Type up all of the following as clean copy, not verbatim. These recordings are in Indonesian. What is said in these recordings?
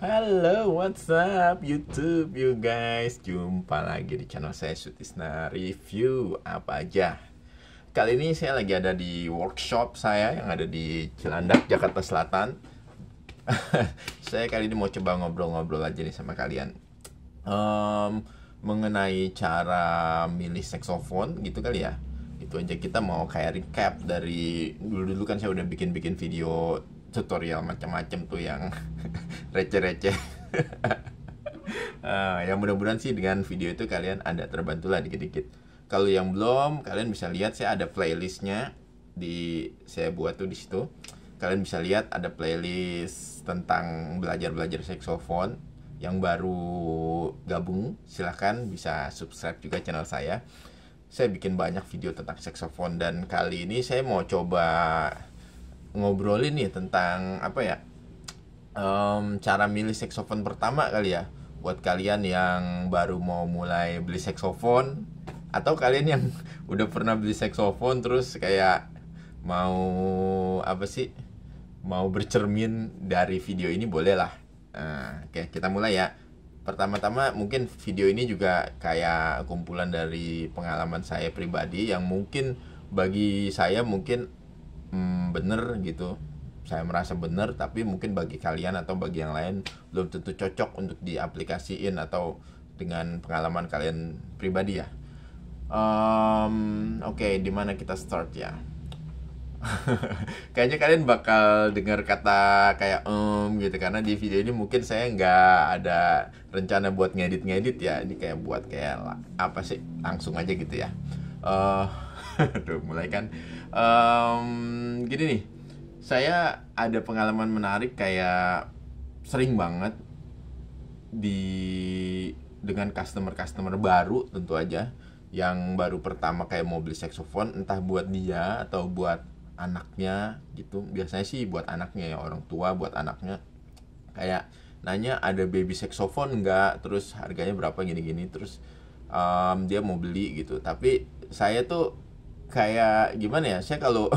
Halo, what's up YouTube you guys? Jumpa lagi di channel saya Sutisna Review apa aja. Kali ini saya lagi ada di workshop saya yang ada di Cilandak, Jakarta Selatan. Saya kali ini mau coba ngobrol-ngobrol aja nih sama kalian mengenai cara milih saxophone gitu kali ya. Itu aja, kita mau kayak recap dari dulu-dulu kan saya udah bikin-bikin video tutorial macam-macam tuh yang receh-receh. Yang mudah-mudahan sih dengan video itu kalian ada terbantu lah dikit-dikit. Kalau yang belum, kalian bisa lihat saya ada playlistnya saya buat tuh di situ. Kalian bisa lihat ada playlist tentang belajar saxophone. Yang baru gabung silahkan bisa subscribe juga channel saya. Saya bikin banyak video tentang saxophone dan kali ini saya mau coba ngobrolin nih tentang apa ya, cara milih saxophone pertama kali ya, buat kalian yang baru mau mulai beli saxophone atau kalian yang udah pernah beli saxophone terus kayak mau apa sih, mau bercermin dari video ini, boleh lah. Oke, kita mulai ya. Pertama-tama mungkin video ini juga kayak kumpulan dari pengalaman saya pribadi yang mungkin bagi saya mungkin bener gitu, saya merasa bener, tapi mungkin bagi kalian atau bagi yang lain belum tentu cocok untuk diaplikasiin atau dengan pengalaman kalian pribadi ya. Oke, di mana kita start ya? Kayaknya kalian bakal dengar kata kayak gitu karena di video ini mungkin saya nggak ada rencana buat ngedit ya, ini kayak buat kayak apa sih, langsung aja gitu ya. Aduh, mulai kan. Gini nih, saya ada pengalaman menarik kayak sering banget dengan customer baru tentu aja, yang baru pertama kayak mau beli saxophone, entah buat dia atau buat anaknya gitu. Biasanya sih buat anaknya ya, orang tua buat anaknya, kayak nanya ada baby saxophone nggak, terus harganya berapa gini-gini, terus dia mau beli gitu. Tapi saya tuh kayak gimana ya, saya kalau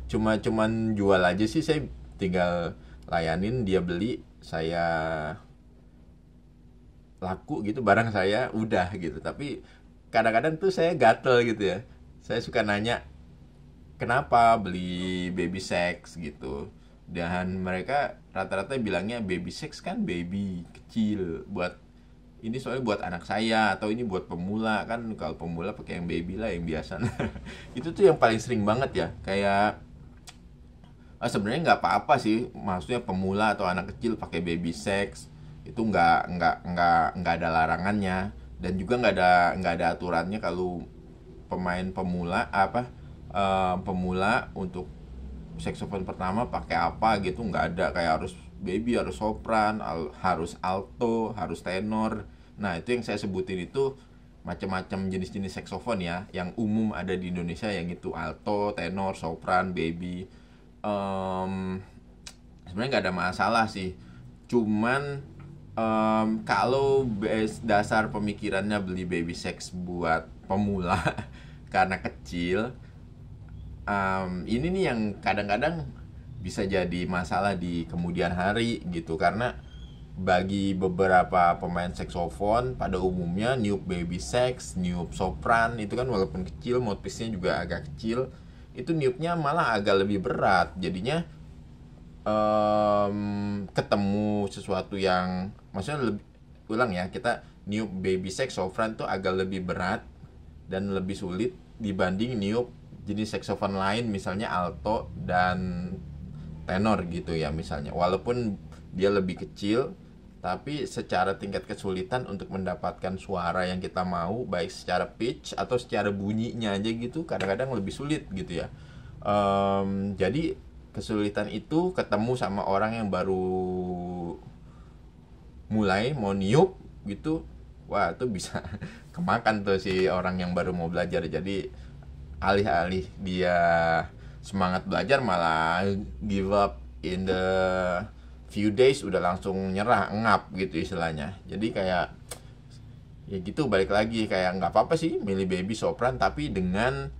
cuman jual aja sih, saya tinggal layanin dia beli, saya laku gitu barang saya udah gitu. Tapi kadang-kadang tuh saya gatel gitu ya, saya suka nanya kenapa beli baby sex gitu, dan mereka rata-rata bilangnya baby sex kan baby kecil, buat ini soalnya buat anak saya, atau ini buat pemula, kan kalau pemula pakai yang baby lah, yang biasa. Nah, itu tuh yang paling sering banget ya, kayak sebenarnya nggak apa-apa sih, maksudnya pemula atau anak kecil pakai baby sex itu nggak ada larangannya, dan juga nggak ada aturannya kalau pemain pemula pemula untuk saxophone pertama pakai apa gitu, nggak ada kayak harus baby, harus sopran, harus alto, harus tenor. Nah, itu yang saya sebutin itu macam-macam jenis-jenis saxophone ya, yang umum ada di Indonesia, yang itu alto, tenor, sopran, baby. Sebenarnya nggak ada masalah sih, cuman kalau dasar pemikirannya beli baby sex buat pemula karena kecil, ini nih yang kadang-kadang bisa jadi masalah di kemudian hari gitu. Karena bagi beberapa pemain saxophone pada umumnya niup baby sax, niup sopran itu kan walaupun kecil, mouthpiece-nya juga agak kecil, itu niupnya malah agak lebih berat. Jadinya ketemu sesuatu yang maksudnya lebih, ulang ya, kita niup baby sax sopran tuh agak lebih berat dan lebih sulit dibanding niup jenis saxophone lain, misalnya alto dan tenor gitu ya misalnya. Walaupun dia lebih kecil, tapi secara tingkat kesulitan untuk mendapatkan suara yang kita mau, baik secara pitch atau secara bunyinya aja gitu, kadang-kadang lebih sulit gitu ya. Jadi kesulitan itu ketemu sama orang yang baru mulai mau niup gitu, wah itu bisa kemakan tuh si orang yang baru mau belajar. Jadi alih-alih dia semangat belajar, malah give up in the few days, udah langsung nyerah, ngap gitu istilahnya. Jadi kayak ya gitu, balik lagi kayak nggak apa-apa sih milih baby sopran, tapi dengan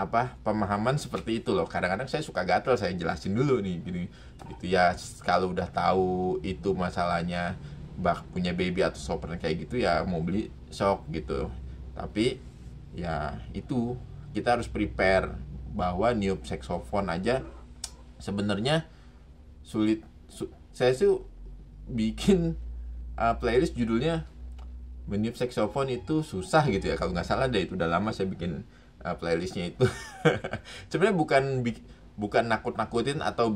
pemahaman seperti itu loh. Kadang-kadang saya suka gatel, saya jelasin dulu nih gini gitu ya. Kalau udah tahu itu masalahnya punya baby atau sopran kayak gitu ya mau beli sok gitu. Tapi ya itu kita harus prepare bahwa niup saxophone aja sebenarnya sulit. Saya sih bikin playlist judulnya meniup saxophone itu susah gitu ya, kalau nggak salah deh. Itu udah lama saya bikin playlistnya itu. Sebenarnya bukan nakut-nakutin atau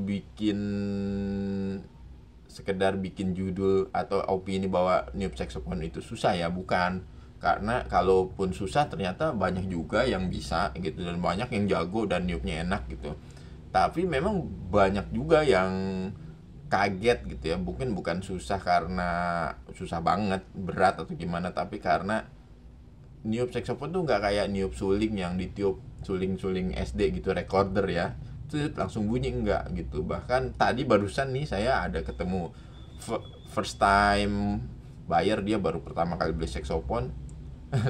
sekedar bikin judul atau opini bahwa niup saxophone itu susah ya, bukan. Karena kalaupun susah ternyata banyak juga yang bisa gitu, dan banyak yang jago dan niupnya enak gitu. Tapi memang banyak juga yang kaget gitu ya, mungkin bukan susah karena susah banget, berat atau gimana, tapi karena niup saxophone tuh nggak kayak niup suling yang ditiup suling-suling SD gitu, recorder ya, itu langsung bunyi, enggak gitu. Bahkan tadi barusan nih saya ada ketemu first time buyer, dia baru pertama kali beli saxophone.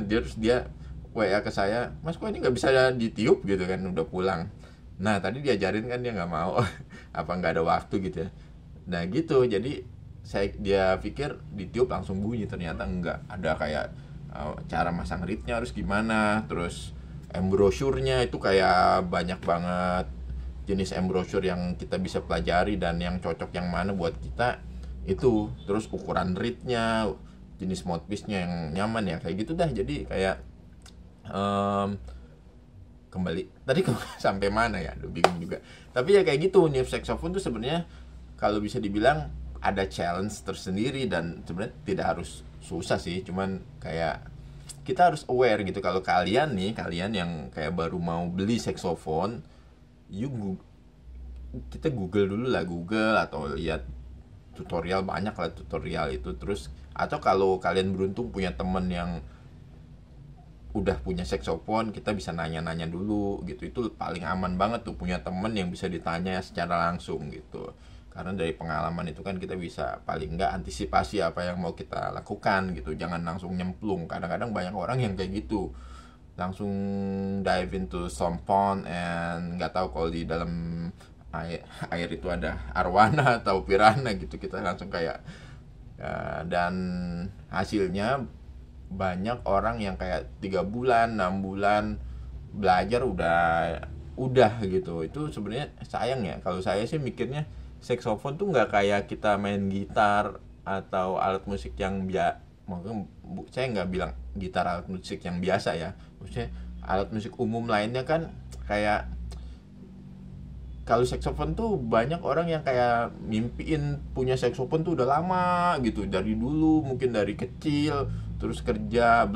dia WA ke saya, "Mas, kok ini nggak bisa ditiup?" gitu kan, udah pulang. Nah tadi diajarin kan, dia nggak mau. Apa nggak ada waktu gitu ya. Nah gitu, jadi dia pikir ditiup langsung bunyi, ternyata enggak. Ada kayak cara masang reednya harus gimana, terus embrosurnya itu kayak banyak banget jenis embrosur yang kita bisa pelajari dan yang cocok yang mana buat kita itu. Terus ukuran reednya, jenis mouthpiece-nya yang nyaman ya, kayak gitu dah. Jadi kayak kembali tadi sampai mana ya, aduh bingung juga. Tapi ya kayak gitu, niup saxophone tuh sebenarnya kalau bisa dibilang ada challenge tersendiri, dan sebenarnya tidak harus susah sih, cuman kayak kita harus aware gitu. Kalau kalian yang kayak baru mau beli saxophone, kita Google dulu lah, Google atau lihat tutorial, banyak lah tutorial itu. Terus atau kalau kalian beruntung punya temen yang udah punya saxophone, kita bisa nanya-nanya dulu gitu. Itu paling aman banget tuh, punya temen yang bisa ditanya secara langsung gitu. Karena dari pengalaman itu kan kita bisa paling nggak antisipasi apa yang mau kita lakukan gitu. Jangan langsung nyemplung. Kadang-kadang banyak orang yang kayak gitu, langsung dive into some pond and nggak tahu kalau di dalam air itu ada arwana atau piranha gitu. Kita langsung kayak dan hasilnya banyak orang yang kayak 3 bulan 6 bulan belajar udah gitu. Itu sebenarnya sayang ya. Kalau saya sih mikirnya saxophone tuh nggak kayak kita main gitar atau alat musik yang maksudnya saya nggak bilang gitar alat musik yang biasa ya, maksudnya alat musik umum lainnya kan. Kayak kalau saxophone tuh banyak orang yang kayak mimpiin punya saxophone tuh udah lama gitu, dari dulu mungkin dari kecil, terus kerja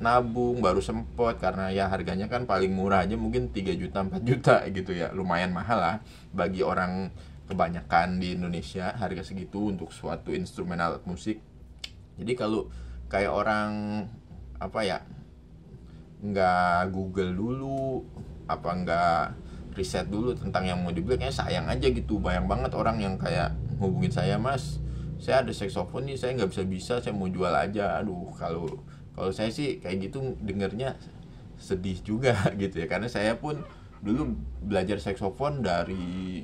nabung baru sempet, karena ya harganya kan paling murah aja mungkin 3 juta 4 juta gitu ya, lumayan mahal lah bagi orang kebanyakan di Indonesia harga segitu untuk suatu instrumen alat musik. Jadi kalau kayak orang nggak Google dulu, nggak riset dulu tentang yang mau dibeli, kayaknya sayang aja gitu. Banyak banget orang yang kayak hubungin saya, "Mas, saya ada saxophone nih, saya nggak bisa, saya mau jual aja." Aduh, kalau saya sih kayak gitu dengernya sedih juga gitu ya, karena saya pun dulu belajar saxophone dari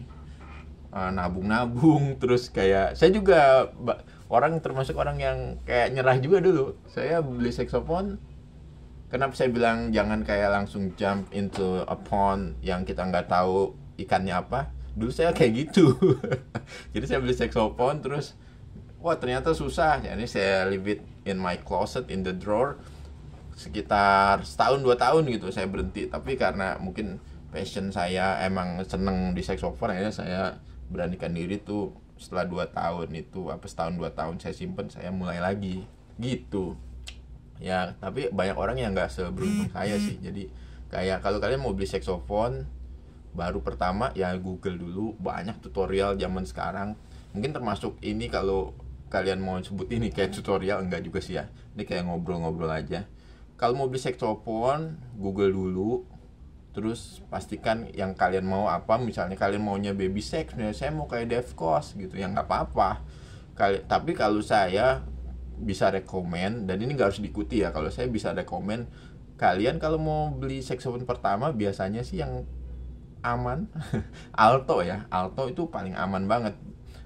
nabung-nabung. Terus kayak saya juga termasuk orang yang kayak nyerah juga dulu. Saya beli saxophone, kenapa saya bilang jangan kayak langsung jump into a pond yang kita nggak tahu ikannya apa. Dulu saya kayak gitu. Jadi saya beli saxophone, terus wah ternyata susah. Jadi saya leave it in my closet, in the drawer, sekitar setahun 2 tahun gitu saya berhenti. Tapi karena mungkin passion saya, emang seneng di saxophone, akhirnya saya beranikan diri tuh setelah 2 tahun itu, setahun 2 tahun saya simpen, saya mulai lagi gitu ya. Tapi banyak orang yang nggak seberuntung saya sih. Jadi kayak kalau kalian mau beli saxophone baru pertama ya Google dulu, banyak tutorial zaman sekarang. Mungkin termasuk ini, kalau kalian mau sebut ini kayak tutorial, enggak juga sih ya, ini kayak ngobrol-ngobrol aja. Kalau mau beli saxophone, Google dulu, terus pastikan yang kalian mau apa. Misalnya kalian maunya baby sax, misalnya saya mau kayak Dave Koz gitu, yang nggak apa-apa. Tapi kalau saya bisa rekomen, dan ini nggak harus diikuti ya, kalau saya bisa rekomen kalian kalau mau beli saxophone pertama biasanya sih yang aman alto ya. Alto itu paling aman banget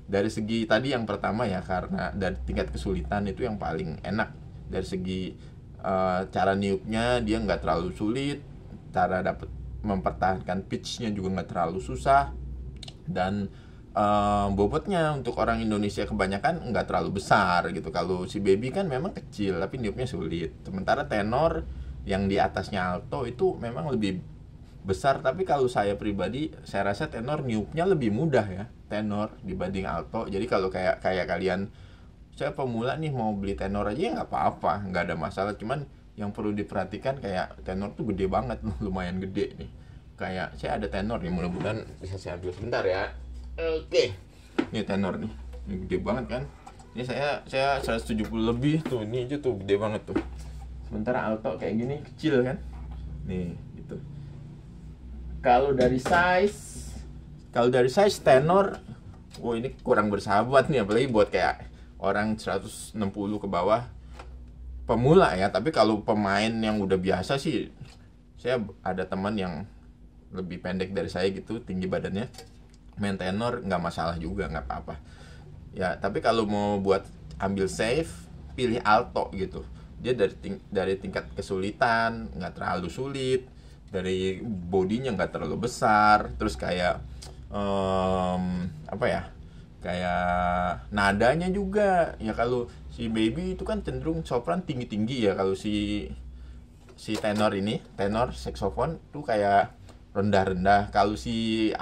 dari segi tadi yang pertama ya, karena dari tingkat kesulitan itu yang paling enak. Dari segi cara niupnya dia nggak terlalu sulit, cara dapat mempertahankan pitchnya juga nggak terlalu susah, dan bobotnya untuk orang Indonesia kebanyakan nggak terlalu besar gitu. Kalau si baby kan memang kecil tapi niupnya sulit, sementara tenor yang di atasnya alto itu memang lebih besar. Tapi kalau saya pribadi, saya rasa tenor niupnya lebih mudah ya, tenor dibanding alto. Jadi kalau kayak kalian, saya pemula nih mau beli tenor aja ya nggak apa-apa, nggak ada masalah. Cuman yang perlu diperhatikan kayak tenor tuh gede banget, lumayan gede nih. Kayak saya ada tenor nih, mudah-mudahan bisa saya ambil sebentar ya. Oke, ini tenor nih, ini gede banget kan. Ini saya 170 lebih tuh, ini aja tuh gede banget tuh. Sementara alto kayak gini kecil kan. Nih gitu. Kalau dari size tenor, ini kurang bersahabat nih, apalagi buat kayak orang 160 ke bawah pemula ya. Tapi kalau pemain yang udah biasa sih, saya ada teman yang lebih pendek dari saya gitu tinggi badannya, main tenor nggak masalah juga, nggak apa-apa ya. Tapi kalau mau buat ambil safe, pilih alto gitu. Dia dari tingkat kesulitan nggak terlalu sulit, dari bodinya nggak terlalu besar, terus kayak apa ya, kayak nadanya juga ya. Kalau si baby itu kan cenderung sopran tinggi-tinggi ya, kalau si tenor ini, tenor saxophone tuh kayak rendah-rendah. Kalau si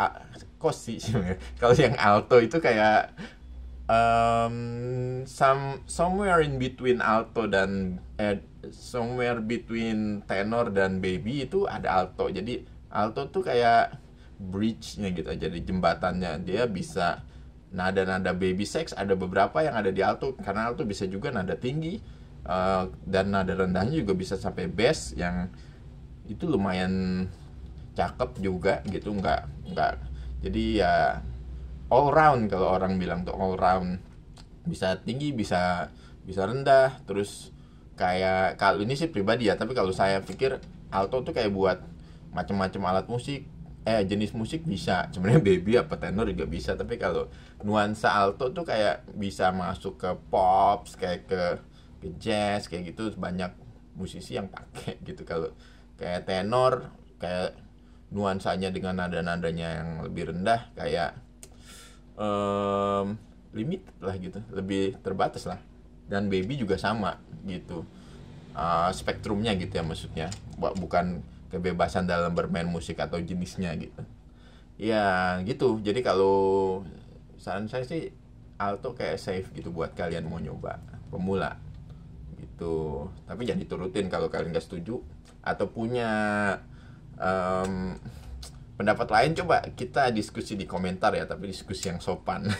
kalau yang alto itu kayak somewhere in between alto dan somewhere between tenor dan baby itu ada alto. Jadi alto tuh kayak bridge-nya gitu aja, di jembatannya. Dia bisa nada-nada baby sax, ada beberapa yang ada di alto, karena alto bisa juga nada tinggi, dan nada rendahnya juga bisa sampai bass, yang itu lumayan cakep juga gitu. Nggak jadi ya all round, kalau orang bilang tuh all round, bisa tinggi, bisa rendah. Terus kayak, kalau ini sih pribadi ya, tapi kalau saya pikir alto tuh kayak buat macam-macam alat musik, jenis musik bisa. Sebenarnya baby apa tenor juga bisa, tapi kalau nuansa alto tuh kayak bisa masuk ke pop, kayak ke jazz kayak gitu. Banyak musisi yang pakai gitu. Kalau kayak tenor, kayak nuansanya dengan nada-nadanya yang lebih rendah, kayak limited lah gitu, lebih terbatas lah. Dan baby juga sama gitu, spektrumnya gitu ya, maksudnya bukan kebebasan dalam bermain musik atau jenisnya gitu ya gitu. Jadi kalau saran saya sih alto kayak safe gitu buat kalian mau nyoba pemula gitu. Tapi jangan diturutin kalau kalian gak setuju atau punya pendapat lain. Coba kita diskusi di komentar ya, tapi diskusi yang sopan.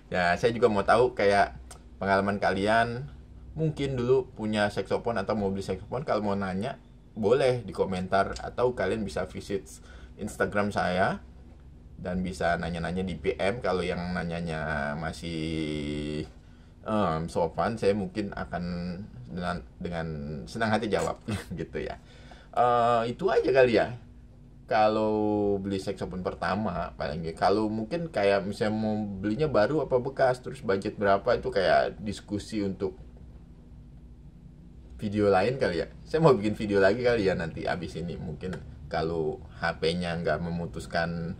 Ya, saya juga mau tahu kayak pengalaman kalian, mungkin dulu punya saxophone atau mau beli saxophone. Kalau mau nanya boleh di komentar, atau kalian bisa visit Instagram saya dan bisa nanya-nanya di PM. Kalau yang nanyanya masih sopan, saya mungkin akan dengan senang hati jawab gitu ya. Itu aja kali ya kalau beli saxophone pertama. Paling kalau mungkin kayak misalnya mau belinya baru apa bekas, terus budget berapa, itu kayak diskusi untuk video lain kali ya. Saya mau bikin video lagi kali ya nanti abis ini, mungkin kalau HP-nya nggak memutuskan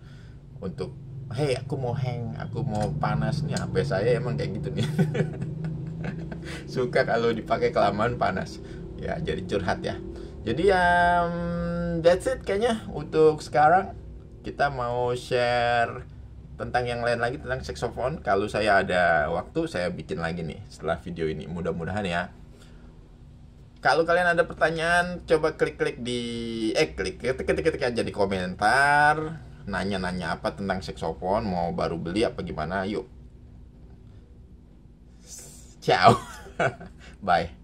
untuk hey aku mau hang, aku mau panas nih. HP saya emang kayak gitu nih. Suka kalau dipakai kelamaan panas ya, jadi curhat ya. Jadi that's it kayaknya untuk sekarang. Kita mau share tentang yang lain lagi tentang saxophone. Kalau saya ada waktu, saya bikin lagi nih setelah video ini, mudah-mudahan ya. Kalau kalian ada pertanyaan, coba klik di ketik aja di komentar. Nanya-nanya apa tentang saxophone, mau baru beli apa gimana, yuk. Ciao. Bye.